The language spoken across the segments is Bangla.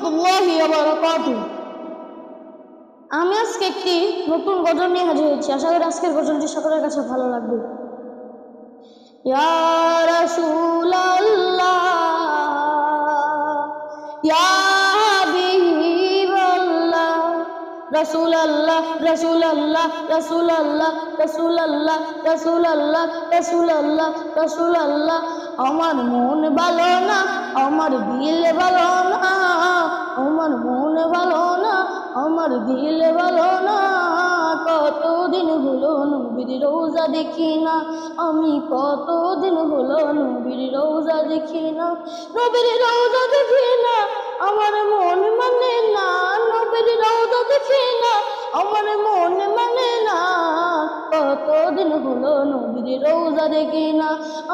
রহমতুল্লাহি ওয়া বারাকাতুহু। আমি আজকে একটি নতুন গজল নিয়ে হাজির হয়েছি। আশা করি আজকের গজলটি সকলের কাছে ভালো লাগবে। ইয়া রাসূলাল্লাহ, ইয়া হাবিবাল্লাহ, রাসূলাল্লাহ রাসূলাল্লাহ রাসূলাল্লাহ রাসূলাল্লাহ রাসূলাল্লাহ রাসূলাল্লাহ রাসূলাল্লাহ। আমার মন ভালো না, আমার দিল ভালো না, আমার মন ভালো না, আমার দিল ভালো না। কতদিন হলো নবীর রওজা দেখি না, আমি কতদিন হলো নবীর রওজা দেখি না। নবীর রওজা দেখি না, আমার মন মানে না, নবীর রওজা দেখি না, আমার মন মানে না। কতদিন হলো নবীর রওজা দেখি না,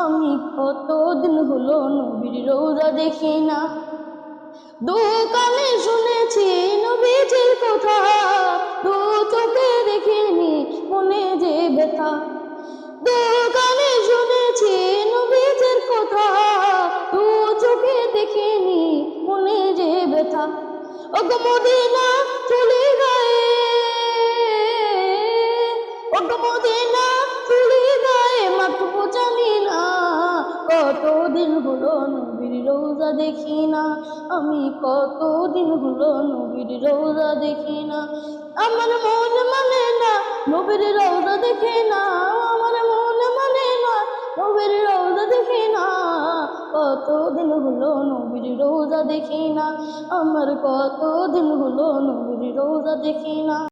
আমি কতদিন হলো নবীর রওজা দেখি না। দু কানে শুনেছি নবীজির কথা, দু চোখে দেখিনি মনে যে ব্যথা। দু কানে শুনেছি নবীজির কথা, দু চোখে দেখিনি মনে যে ব্যথা। ওগো মদিনা চলে গায়ে, ওগো মদিনা চলে গায়ে মাখবো জানি না। কতদিন হলো নবীর রওজা দেখি না, আমি কতদিন হলো নবীর রওজা দেখি না। আমার মন মানে না, নবীর রওজা দেখি না, আমার মন মানে না, নবীর রওজা দেখি না। কতদিন হলো নবীর রওজা দেখি না, আমার কতদিন হলো নবীর রওজা দেখি না।